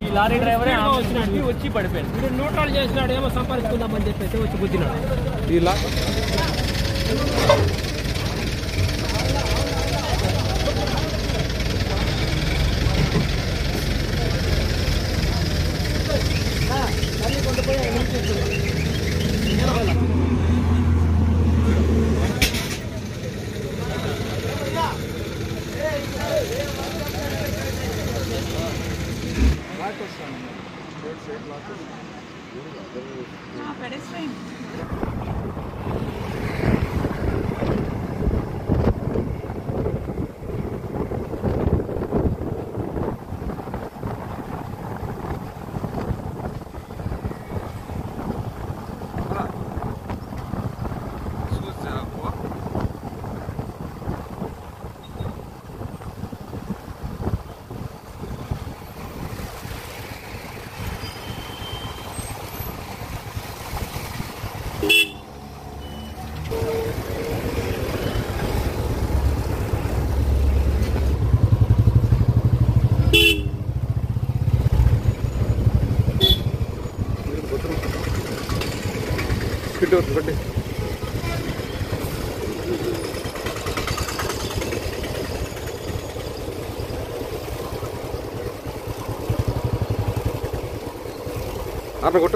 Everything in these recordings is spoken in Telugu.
ఈ లారీ డ్రైవరే వచ్చినాడు, వచ్చి పడిపోయాడు. వీడు న్యూట్రల్ చేసినాడు, ఏమో సంపాదించుకుందామని చెప్పేసి వచ్చి గుద్దినాడు. आपने कोट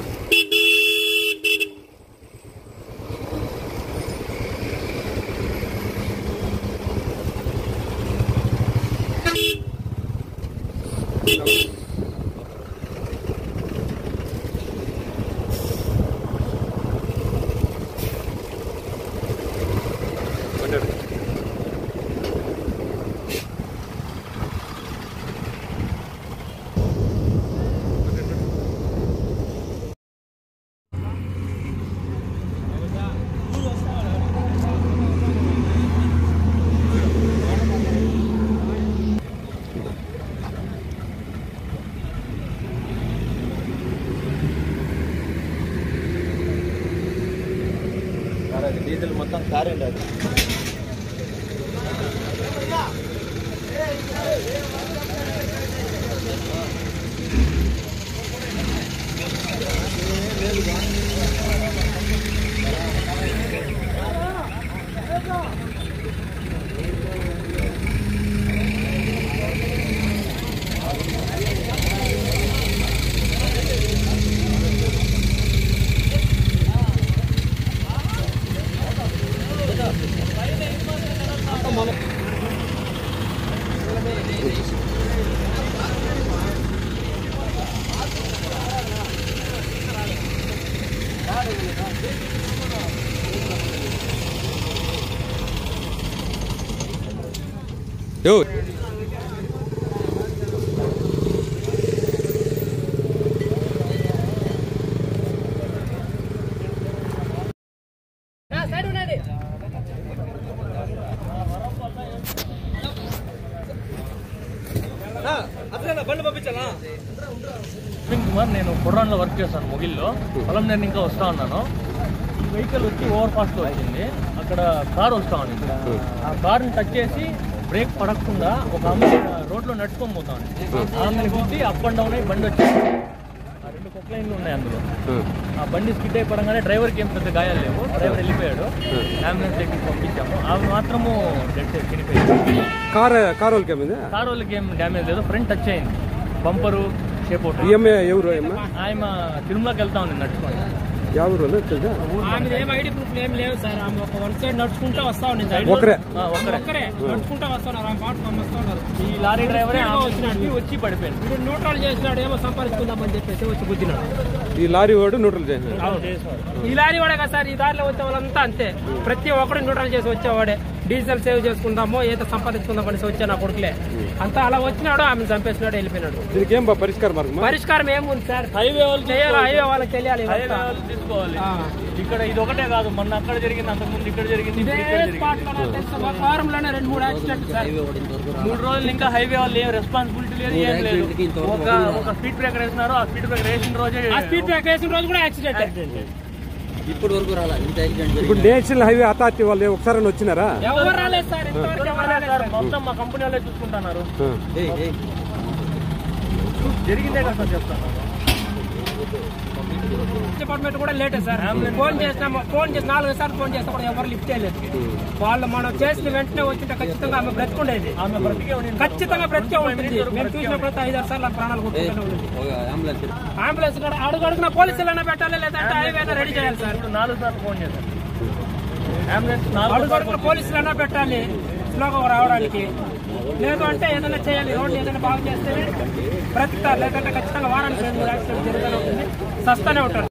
డీజిల్ మొత్తం కారండి అది. Yo. కుమార్, నేను కుర్రాన్లో వర్క్ చేస్తాను మొగిల్లో. పొలం నేను ఇంకా వస్తా ఉన్నాను. ఈ వెహికల్ వచ్చి ఓవర్ ఫాస్ట్ వచ్చింది. అక్కడ కార్ వస్తా ఉంది. ఆ కార్ని టచ్ చేసి బ్రేక్ పడకుండా ఒక అమ్మాయి రోడ్లో నడుచుకొని పోతా ఉంది. ఆమెను గుద్ది అప్ అండ్ డౌన్ అయ్యి బండి వచ్చింది. ఆ 2 కొక్లైన్లు ఉన్నాయి అందులో. ఆ బండి స్కిడ్ అయిపోవడంగానే డ్రైవర్కి ఏం పెద్ద గాయాలు లేవు. డ్రైవర్ వెళ్ళిపోయాడు. అంబులెన్స్ దగ్గరికి పంపించాము. ఆమె మాత్రము డెడ్ చనిపోయింది. కార్ వాళ్ళకి ఏం డ్యామేజ్ లేదు. ఫ్రంట్ టచ్ అయింది. Bumper shape out. ఎవరు ఆయన తిరుమలకి వెళ్తా ఉంది నడుచుకోండి. ఏం ఐడి ప్రూఫ్ ఏం లేవు సార్. ఆమె ఒక వన్ సైడ్ నడుచుకుంటా వస్తా ఉంది. ఒకరే నడుచుకుంటా వస్తున్నారు. ఆమె పాటు వస్తున్నారు. ఈ లారీ డ్రైవరే వచ్చినాడు, వచ్చి పడిపోయాడు. వీడు న్యూట్రల్ చేసినాడు, ఏమో సంపాదించుకుందామని చెప్పేసి వచ్చి గుద్దినాడు. ఈ లారీ వాడు న్యూట్రల్ చేసినాడు. ఈ లారీ వాడే కదా సార్. ఈ దారిలో వచ్చే వాళ్ళంతా అంతే. ప్రతి ఒక్కరు న్యూట్రల్ చేసి వచ్చేవాడే. డీజిల్ సేవ్ చేసుకుందామో ఏదో సంపాదించుకుందాం అనేసి వచ్చా నా కొడుకులే అంతా అలా వచ్చినాడు. ఆమె చంపేసినాడు, వెళ్ళిపోయినాడు. పరిష్కారం ఏముంది సార్? హైవే వాళ్ళు చేయాలి, హైవే వాళ్ళకి తెలియాలి, తీసుకోవాలి. ఇక్కడ ఇది ఒకటే కాదు, మొన్న అక్కడ జరిగింది, అంతకుముందు ఇక్కడ జరిగింది. వారంలోనే 2-3 యాక్సిడెంట్ సార్. 3 రోజులు ఇంకా హైవే వాళ్ళు ఏం రెస్పాన్సిబిలిటీ లేదు, ఏం లేదు. ఒక స్పీడ్ బ్రేకర్ వేసినారు. ఆ స్పీడ్ బ్రేకర్ వేసిన రోజే కూడా యాక్సిడెంట్. ఇప్పుడు వరకు రాలేదు. ఇప్పుడు నేషనల్ హైవే అథారిటీ వాళ్ళు ఒకసారి వచ్చినారా? ఎవరు రాలేదు సార్. మొత్తం మా కంపెనీ వాళ్ళే చూసుకుంటున్నారు. జరిగిందే కదా సార్ చెప్తాను. డిపార్ట్మెంట్ కూడా లేటే సార్. ఫోన్ చేసి 4 సార్లు ఫోన్ చేస్తే కూడా ఎవరు లిఫ్ట్ చేయలేదు. వాళ్ళు మనం చేసిన వెంటనే వచ్చింటే ఖచ్చితంగా ఆమె బ్రతికుండేది. ఖచ్చితంగా బ్రతికే ఉంటుంది. మేము చూసినప్పుడు 5-6 సార్లు ప్రాణాలు కొట్టుకుంటూనే ఉంటుంది. అంబులెన్స్ కూడా అడుగున పోలీసులైనా పెట్టాలి, లేదంటే హైవేనా రెడీ చేయాలి సార్. 4 సార్లు ఫోన్ చేశారు. అడుగున పోలీసులైనా పెట్టాలి స్లోగా రావడానికి. లేదు అంటే ఏదైనా చేయాలి, రోడ్డు ఏదైనా బాగు చేస్తే బ్రతుకుతారు. లేదంటే ఖచ్చితంగా వారానికి 2 యాక్సిడెంట్ జరుగుతూనే ఉంటుంది, సస్తానే ఉంటారు.